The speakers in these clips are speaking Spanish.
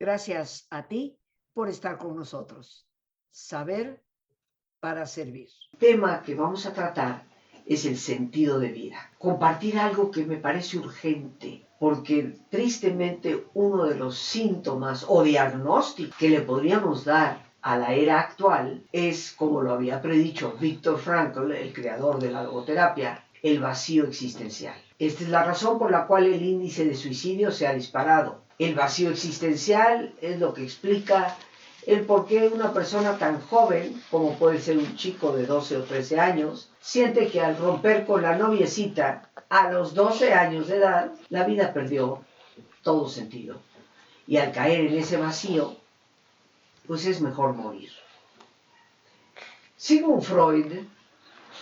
Gracias a ti por estar con nosotros. Saber para servir. El tema que vamos a tratar es el sentido de vida. Compartir algo que me parece urgente, porque tristemente uno de los síntomas o diagnósticos que le podríamos dar a la era actual es, como lo había predicho Viktor Frankl, el creador de la logoterapia, el vacío existencial. Esta es la razón por la cual el índice de suicidio se ha disparado. El vacío existencial es lo que explica el por qué una persona tan joven, como puede ser un chico de 12 o 13 años, siente que al romper con la noviecita a los 12 años de edad, la vida perdió todo sentido. Y al caer en ese vacío, pues es mejor morir. Sigmund Freud,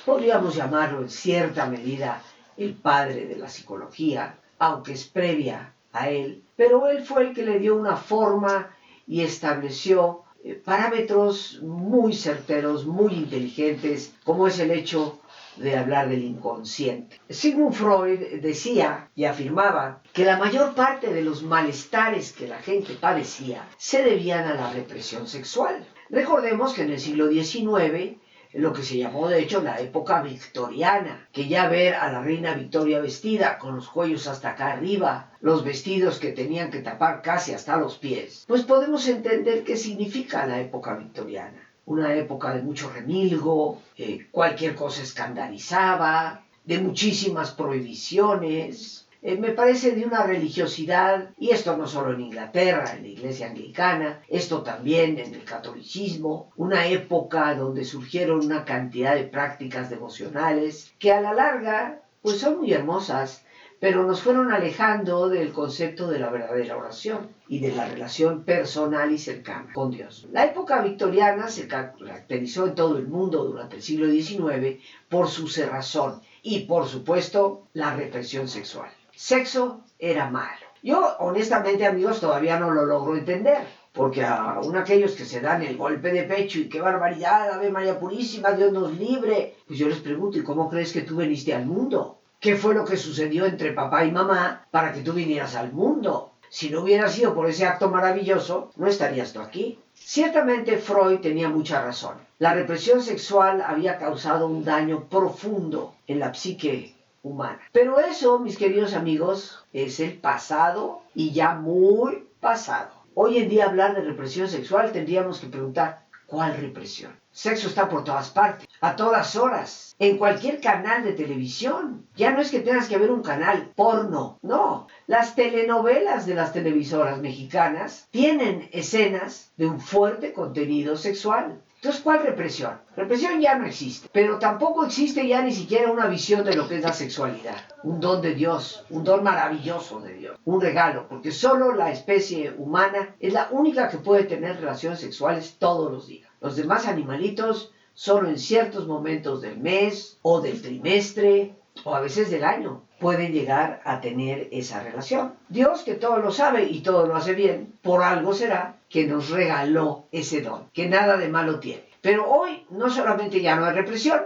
podríamos llamarlo en cierta medida el padre de la psicología, aunque es previa a él, pero él fue el que le dio una forma y estableció parámetros muy certeros, muy inteligentes, como es el hecho de hablar del inconsciente. Sigmund Freud decía y afirmaba que la mayor parte de los malestares que la gente padecía se debían a la represión sexual. Recordemos que en el siglo XIX, lo que se llamó de hecho la época victoriana, que ya ver a la reina Victoria vestida con los cuellos hasta acá arriba, los vestidos que tenían que tapar casi hasta los pies, pues podemos entender qué significa la época victoriana. Una época de mucho remilgo, cualquier cosa escandalizaba, de muchísimas prohibiciones. Me parece de una religiosidad, y esto no solo en Inglaterra, en la iglesia anglicana, esto también en el catolicismo, una época donde surgieron una cantidad de prácticas devocionales que a la larga pues son muy hermosas, pero nos fueron alejando del concepto de la verdadera oración y de la relación personal y cercana con Dios. La época victoriana se caracterizó en todo el mundo durante el siglo XIX por su cerrazón y, por supuesto, la represión sexual. Sexo era malo. Yo, honestamente, amigos, todavía no lo logro entender, porque aún aquellos que se dan el golpe de pecho y qué barbaridad, Ave María Purísima, Dios nos libre, pues yo les pregunto, ¿y cómo crees que tú viniste al mundo? ¿Qué fue lo que sucedió entre papá y mamá para que tú vinieras al mundo? Si no hubiera sido por ese acto maravilloso, no estarías tú aquí. Ciertamente Freud tenía mucha razón. La represión sexual había causado un daño profundo en la psique humana. Pero eso, mis queridos amigos, es el pasado y ya muy pasado. Hoy en día hablar de represión sexual tendríamos que preguntar, ¿cuál represión? Sexo está por todas partes, a todas horas, en cualquier canal de televisión. Ya no es que tengas que ver un canal porno, no. Las telenovelas de las televisoras mexicanas tienen escenas de un fuerte contenido sexual. Entonces, ¿cuál represión? Represión ya no existe, pero tampoco existe ya ni siquiera una visión de lo que es la sexualidad. Un don de Dios, un don maravilloso de Dios, un regalo, porque solo la especie humana es la única que puede tener relaciones sexuales todos los días. Los demás animalitos solo en ciertos momentos del mes o del trimestre o a veces del año pueden llegar a tener esa relación. Dios, que todo lo sabe y todo lo hace bien, por algo será que nos regaló ese don, que nada de malo tiene. Pero hoy no solamente ya no hay represión,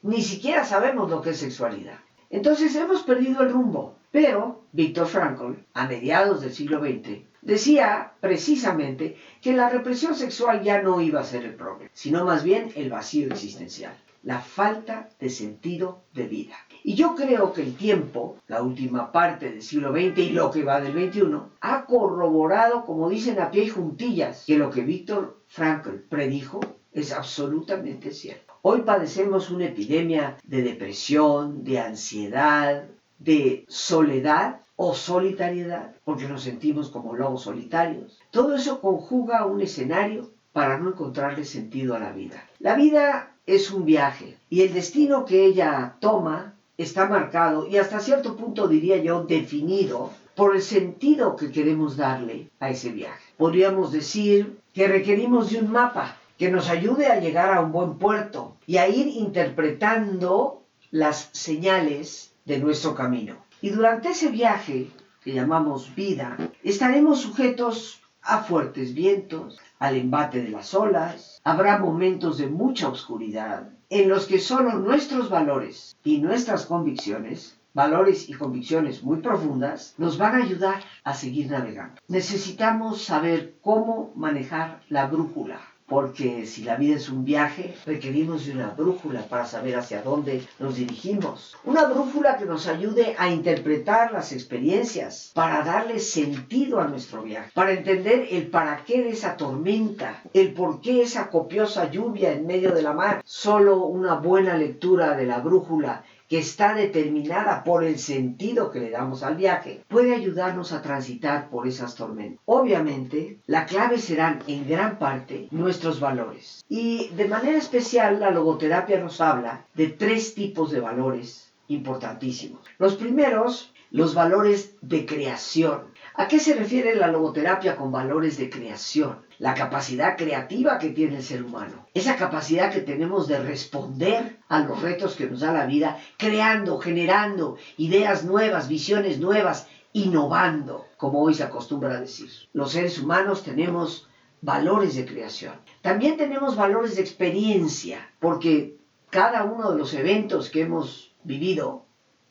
ni siquiera sabemos lo que es sexualidad. Entonces hemos perdido el rumbo. Pero Viktor Frankl, a mediados del siglo XX, decía precisamente que la represión sexual ya no iba a ser el problema, sino más bien el vacío existencial, la falta de sentido de vida. Y yo creo que el tiempo, la última parte del siglo XX y lo que va del XXI, ha corroborado, como dicen a pie y juntillas, que lo que Viktor Frankl predijo es absolutamente cierto. Hoy padecemos una epidemia de depresión, de ansiedad, de soledad o solitariedad, porque nos sentimos como lobos solitarios. Todo eso conjuga un escenario para no encontrarle sentido a la vida. La vida es un viaje y el destino que ella toma está marcado y hasta cierto punto diría yo definido por el sentido que queremos darle a ese viaje. Podríamos decir que requerimos de un mapa que nos ayude a llegar a un buen puerto y a ir interpretando las señales de nuestro camino. Y durante ese viaje, que llamamos vida, estaremos sujetos a fuertes vientos, al embate de las olas, habrá momentos de mucha oscuridad, en los que solo nuestros valores y nuestras convicciones valores y convicciones muy profundas, nos van a ayudar a seguir navegando. Necesitamos saber cómo manejar la brújula, porque si la vida es un viaje, requerimos de una brújula para saber hacia dónde nos dirigimos. Una brújula que nos ayude a interpretar las experiencias, para darle sentido a nuestro viaje, para entender el para qué de esa tormenta, el por qué esa copiosa lluvia en medio de la mar. Solo una buena lectura de la brújula, que está determinada por el sentido que le damos al viaje, puede ayudarnos a transitar por esas tormentas. Obviamente, la clave serán en gran parte nuestros valores. Y de manera especial, la logoterapia nos habla de 3 tipos de valores importantísimos. Los primeros, los valores de creación. ¿A qué se refiere la logoterapia con valores de creación? La capacidad creativa que tiene el ser humano, esa capacidad que tenemos de responder a los retos que nos da la vida, creando, generando ideas nuevas, visiones nuevas, innovando, como hoy se acostumbra a decir. Los seres humanos tenemos valores de creación. También tenemos valores de experiencia, porque cada uno de los eventos que hemos vivido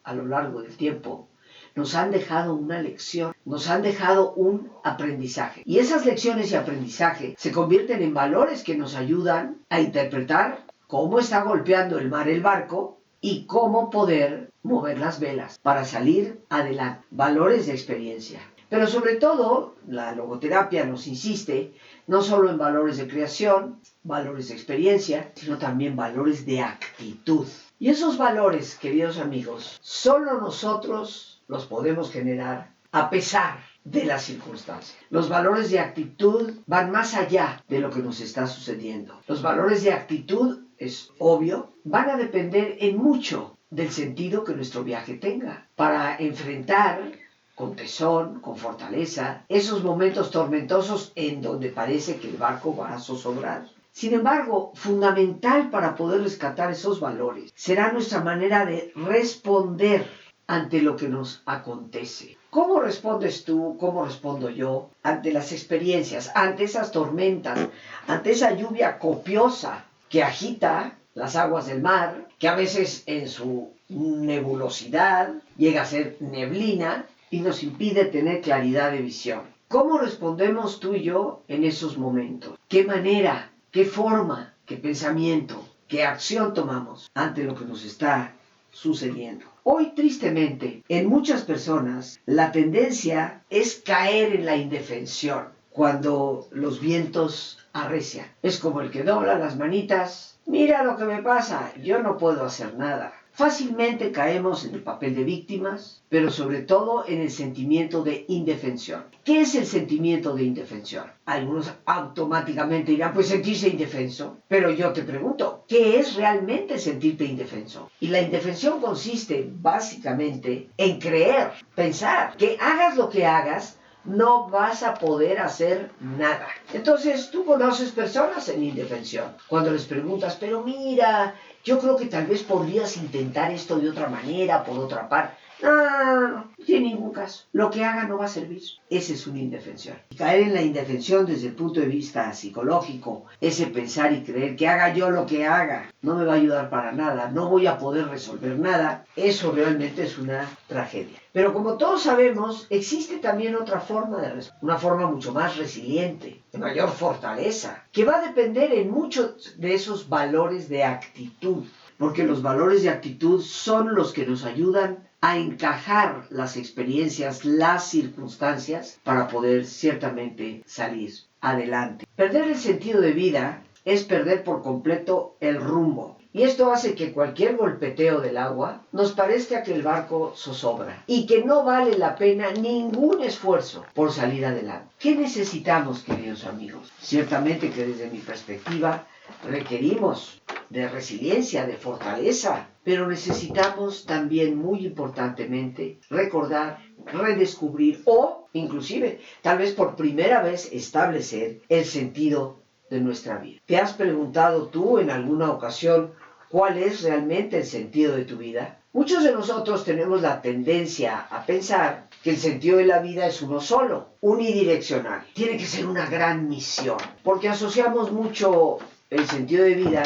a lo largo del tiempo nos han dejado una lección, nos han dejado un aprendizaje. Y esas lecciones y aprendizaje se convierten en valores que nos ayudan a interpretar cómo está golpeando el mar el barco y cómo poder mover las velas para salir adelante. Valores de experiencia. Pero sobre todo, la logoterapia nos insiste no solo en valores de creación, valores de experiencia, sino también valores de actitud. Y esos valores, queridos amigos, solo nosotros los podemos generar a pesar de las circunstancias. Los valores de actitud van más allá de lo que nos está sucediendo. Los valores de actitud, es obvio, van a depender en mucho del sentido que nuestro viaje tenga para enfrentar con tesón, con fortaleza, esos momentos tormentosos en donde parece que el barco va a zozobrar. Sin embargo, fundamental para poder rescatar esos valores será nuestra manera de responder ante lo que nos acontece. ¿Cómo respondes tú? ¿Cómo respondo yo ante las experiencias, ante esas tormentas, ante esa lluvia copiosa que agita las aguas del mar, que a veces en su nebulosidad llega a ser neblina y nos impide tener claridad de visión? ¿Cómo respondemos tú y yo en esos momentos? ¿Qué manera, qué forma, qué pensamiento, qué acción tomamos ante lo que nos está sucediendo? Hoy, tristemente, en muchas personas, la tendencia es caer en la indefensión cuando los vientos arrecian. Es como el que dobla las manitas. Mira lo que me pasa, yo no puedo hacer nada. Fácilmente caemos en el papel de víctimas, pero sobre todo en el sentimiento de indefensión. ¿Qué es el sentimiento de indefensión? Algunos automáticamente dirán, pues sentirse indefenso. Pero yo te pregunto, ¿qué es realmente sentirte indefenso? Y la indefensión consiste básicamente en creer, pensar que hagas lo que hagas, no vas a poder hacer nada. Entonces tú conoces personas en indefensión. Cuando les preguntas, pero mira, yo creo que tal vez podrías intentar esto de otra manera, por otra parte. No tiene ningún caso. Lo que haga no va a servir. Esa es una indefensión. Y caer en la indefensión desde el punto de vista psicológico, ese pensar y creer que haga yo lo que haga, no me va a ayudar para nada, no voy a poder resolver nada, eso realmente es una tragedia. Pero como todos sabemos, existe también otra forma de responder, una forma mucho más resiliente, de mayor fortaleza, que va a depender en muchos de esos valores de actitud, porque los valores de actitud son los que nos ayudan a encajar las experiencias, las circunstancias, para poder ciertamente salir adelante. Perder el sentido de vida es perder por completo el rumbo. Y esto hace que cualquier golpeteo del agua nos parezca que el barco zozobra y que no vale la pena ningún esfuerzo por salir adelante. ¿Qué necesitamos, queridos amigos? Ciertamente que desde mi perspectiva requerimos de resiliencia, de fortaleza, pero necesitamos también, muy importantemente, recordar, redescubrir o, inclusive, tal vez por primera vez, establecer el sentido de nuestra vida. ¿Te has preguntado tú en alguna ocasión cuál es realmente el sentido de tu vida? Muchos de nosotros tenemos la tendencia a pensar que el sentido de la vida es uno solo, unidireccional. Tiene que ser una gran misión, porque asociamos mucho el sentido de vida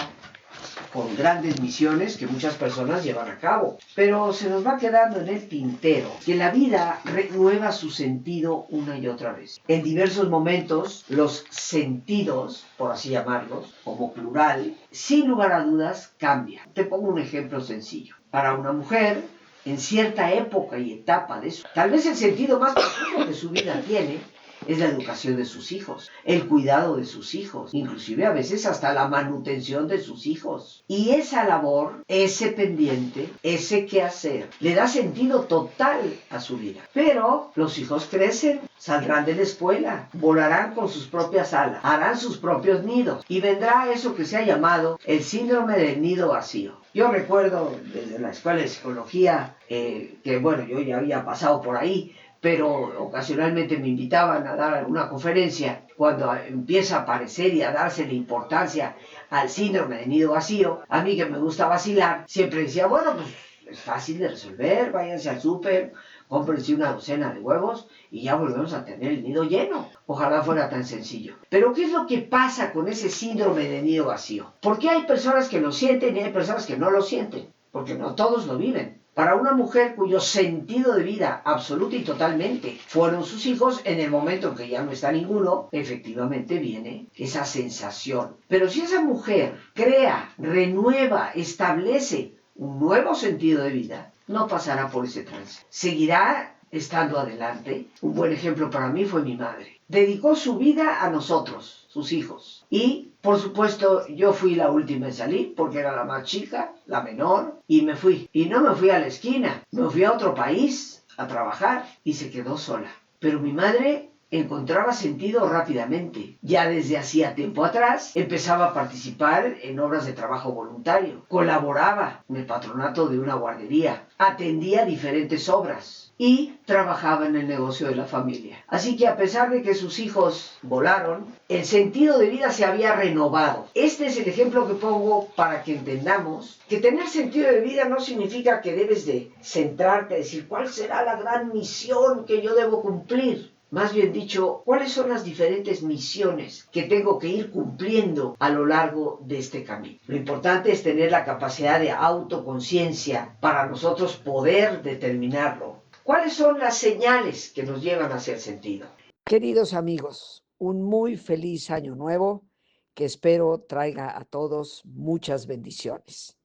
con grandes misiones que muchas personas llevan a cabo. Pero se nos va quedando en el tintero que la vida renueva su sentido una y otra vez. En diversos momentos, los sentidos, por así llamarlos, como plural, sin lugar a dudas, cambian. Te pongo un ejemplo sencillo. Para una mujer, en cierta época y etapa de eso, tal vez el sentido más profundo que su vida tiene es la educación de sus hijos, el cuidado de sus hijos, inclusive a veces hasta la manutención de sus hijos. Y esa labor, ese pendiente, ese quehacer, le da sentido total a su vida. Pero los hijos crecen, saldrán de la escuela, volarán con sus propias alas, harán sus propios nidos y vendrá eso que se ha llamado el del nido vacío. Yo recuerdo desde la escuela de psicología que bueno, yo ya había pasado por ahí, pero ocasionalmente me invitaban a dar alguna conferencia. Cuando empieza a aparecer y a darse la importancia al síndrome de nido vacío, a mí que me gusta vacilar, siempre decía, bueno, pues es fácil de resolver, váyanse al súper, cómprense una docena de huevos y ya volvemos a tener el nido lleno. Ojalá fuera tan sencillo. Pero ¿qué es lo que pasa con ese síndrome de nido vacío? ¿Por qué hay personas que lo sienten y hay personas que no lo sienten? Porque no todos lo viven. Para una mujer cuyo sentido de vida absoluta y totalmente fueron sus hijos, en el momento en que ya no está ninguno, efectivamente viene esa sensación. Pero si esa mujer crea, renueva, establece un nuevo sentido de vida, no pasará por ese trance. Seguirá estando adelante. Un buen ejemplo para mí fue mi madre. Dedicó su vida a nosotros, sus hijos. Y, por supuesto, yo fui la última en salir porque era la más chica, la menor, y me fui. Y no me fui a la esquina, me fui a otro país a trabajar y se quedó sola. Pero mi madre encontraba sentido rápidamente. Ya desde hacía tiempo atrás empezaba a participar en obras de trabajo voluntario, colaboraba en el patronato de una guardería, atendía diferentes obras y trabajaba en el negocio de la familia. Así que a pesar de que sus hijos volaron, el sentido de vida se había renovado. Este es el ejemplo que pongo para que entendamos que tener sentido de vida no significa que debes de centrarte a decir cuál será la gran misión que yo debo cumplir. Más bien dicho, ¿cuáles son las diferentes misiones que tengo que ir cumpliendo a lo largo de este camino? Lo importante es tener la capacidad de autoconciencia para nosotros poder determinarlo. ¿Cuáles son las señales que nos llevan a hacer sentido? Queridos amigos, un muy feliz año nuevo que espero traiga a todos muchas bendiciones.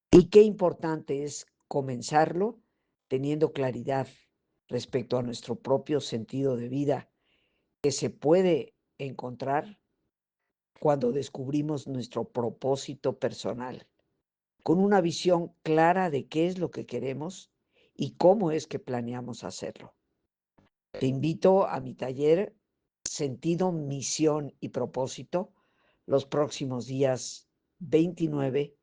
Y qué importante es comenzarlo teniendo claridad respecto a nuestro propio sentido de vida, que se puede encontrar cuando descubrimos nuestro propósito personal, con una visión clara de qué es lo que queremos y cómo es que planeamos hacerlo. Te invito a mi taller Sentido, Misión y Propósito los próximos días 29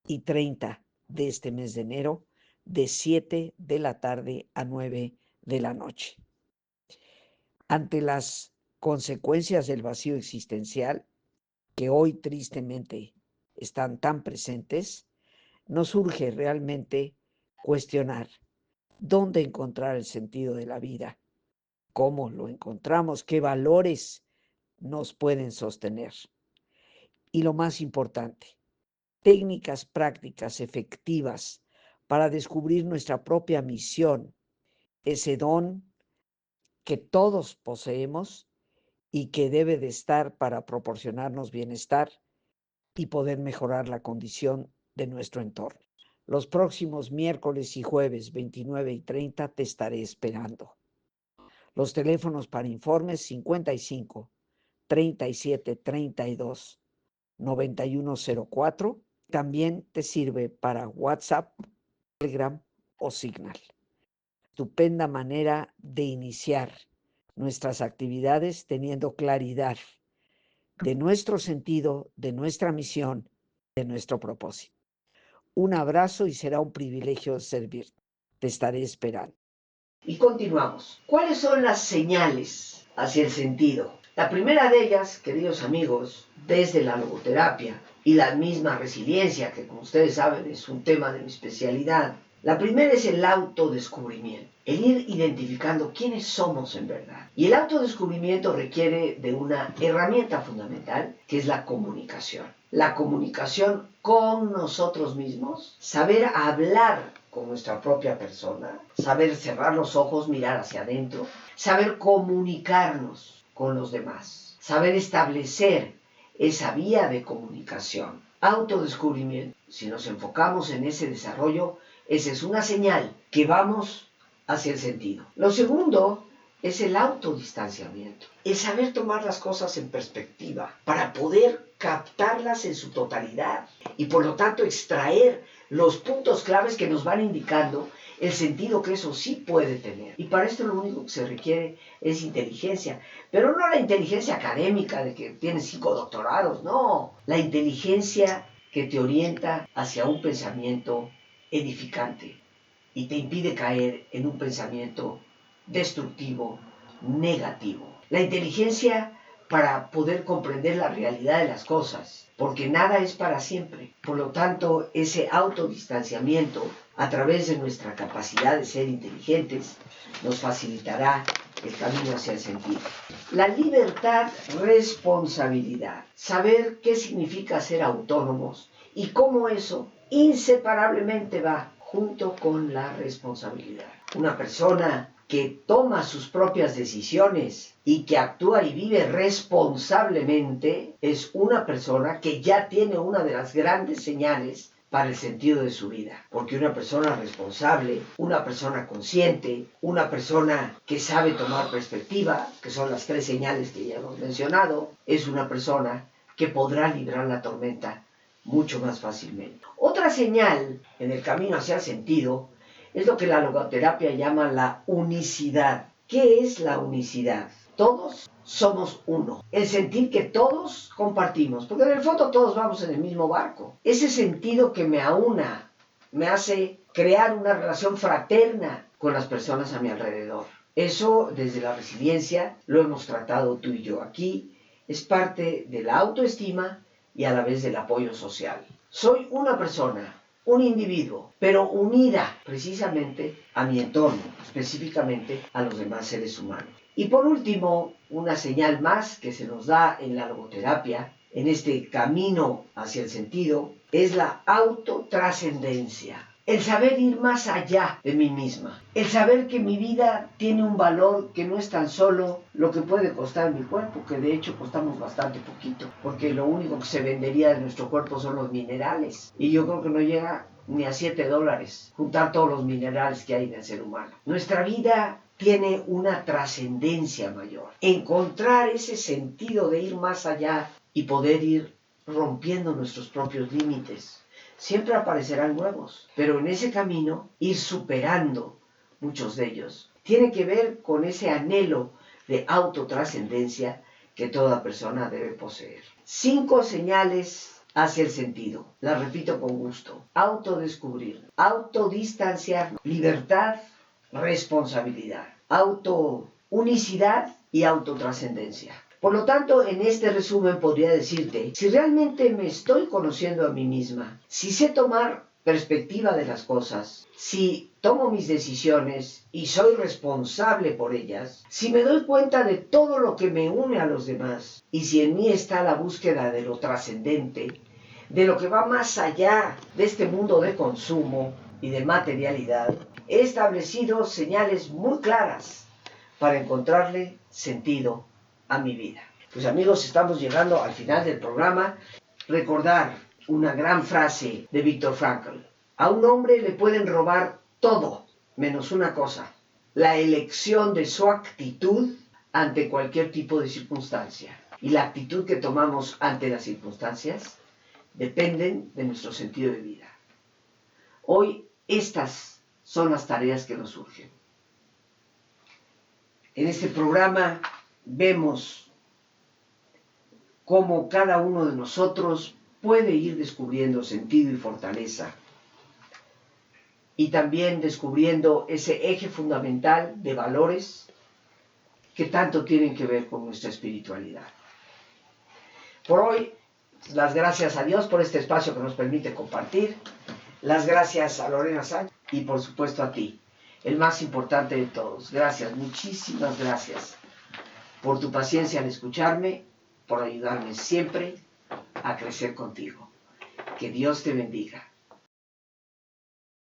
y 30 de este mes de enero, de 7 de la tarde a 9 de la noche. Ante las consecuencias del vacío existencial, que hoy tristemente están tan presentes, nos urge realmente cuestionar dónde encontrar el sentido de la vida, cómo lo encontramos, qué valores nos pueden sostener. Y lo más importante, técnicas prácticas efectivas para descubrir nuestra propia misión, ese don que todos poseemos y que debe de estar para proporcionarnos bienestar y poder mejorar la condición de nuestro entorno. Los próximos miércoles y jueves 29 y 30 te estaré esperando. Los teléfonos para informes 55 37 32 9104. También te sirve para WhatsApp, Telegram o Signal. Estupenda manera de iniciar nuestras actividades teniendo claridad de nuestro sentido, de nuestra misión, de nuestro propósito. Un abrazo y será un privilegio servirte. Te estaré esperando. Y continuamos. ¿Cuáles son las señales hacia el sentido? La primera de ellas, queridos amigos, desde la logoterapia y la misma resiliencia, que como ustedes saben es un tema de mi especialidad, La primera es el autodescubrimiento, el ir identificando quiénes somos en verdad. Y el autodescubrimiento requiere de una herramienta fundamental, que es la comunicación. La comunicación con nosotros mismos, saber hablar con nuestra propia persona, saber cerrar los ojos, mirar hacia adentro, saber comunicarnos con los demás, saber establecer esa vía de comunicación. Autodescubrimiento. Si nos enfocamos en ese desarrollo, esa es una señal que vamos hacia el sentido. Lo segundo es el autodistanciamiento, el saber tomar las cosas en perspectiva para poder captarlas en su totalidad y por lo tanto extraer los puntos claves que nos van indicando el sentido que eso sí puede tener. Y para esto lo único que se requiere es inteligencia, pero no la inteligencia académica de que tienes 5 doctorados, no, la inteligencia que te orienta hacia un pensamiento edificante y te impide caer en un pensamiento destructivo, negativo. La inteligencia para poder comprender la realidad de las cosas, porque nada es para siempre. Por lo tanto, ese autodistanciamiento, a través de nuestra capacidad de ser inteligentes, nos facilitará el camino hacia el sentido. La libertad, responsabilidad. Saber qué significa ser autónomos y cómo eso inseparablemente va junto con la responsabilidad. Una persona que toma sus propias decisiones y que actúa y vive responsablemente es una persona que ya tiene una de las grandes señales para el sentido de su vida. Porque una persona responsable, una persona consciente, una persona que sabe tomar perspectiva, que son las 3 señales que ya hemos mencionado, es una persona que podrá librar la tormenta mucho más fácilmente. Otra señal en el camino hacia el sentido es lo que la logoterapia llama la unicidad. ¿Qué es la unicidad? Todos somos uno. El sentir que todos compartimos, porque en el fondo todos vamos en el mismo barco. Ese sentido que me aúna, me hace crear una relación fraterna con las personas a mi alrededor. Eso, desde la resiliencia, lo hemos tratado tú y yo aquí, es parte de la autoestima y a la vez del apoyo social. Soy una persona, un individuo, pero unida precisamente a mi entorno, específicamente a los demás seres humanos. Y por último, una señal más que se nos da en la logoterapia, en este camino hacia el sentido, es la autotrascendencia. El saber ir más allá de mí misma. El saber que mi vida tiene un valor que no es tan solo lo que puede costar mi cuerpo, que de hecho costamos bastante poquito, porque lo único que se vendería de nuestro cuerpo son los minerales. Y yo creo que no llega ni a $7 juntar todos los minerales que hay en el ser humano. Nuestra vida tiene una trascendencia mayor. Encontrar ese sentido de ir más allá y poder ir rompiendo nuestros propios límites. Siempre aparecerán nuevos, pero en ese camino, ir superando muchos de ellos, tiene que ver con ese anhelo de autotrascendencia que toda persona debe poseer. 5 señales hacia el sentido. Las repito con gusto. Autodescubrir, autodistanciar, libertad, responsabilidad, autounicidad y autotrascendencia. Por lo tanto, en este resumen podría decirte, si realmente me estoy conociendo a mí misma, si sé tomar perspectiva de las cosas, si tomo mis decisiones y soy responsable por ellas, si me doy cuenta de todo lo que me une a los demás, y si en mí está la búsqueda de lo trascendente, de lo que va más allá de este mundo de consumo y de materialidad, he establecido señales muy claras para encontrarle sentido a mi vida. Pues amigos, estamos llegando al final del programa. Recordar una gran frase de Viktor Frankl. A un hombre le pueden robar todo, menos una cosa: la elección de su actitud ante cualquier tipo de circunstancia. Y la actitud que tomamos ante las circunstancias dependen de nuestro sentido de vida. Hoy estas son las tareas que nos surgen. En este programa vemos cómo cada uno de nosotros puede ir descubriendo sentido y fortaleza, y también descubriendo ese eje fundamental de valores que tanto tienen que ver con nuestra espiritualidad. Por hoy, las gracias a Dios por este espacio que nos permite compartir. Las gracias a Lorena Sánchez y por supuesto a ti, el más importante de todos. Gracias, muchísimas gracias por tu paciencia en escucharme, por ayudarme siempre a crecer contigo. Que Dios te bendiga.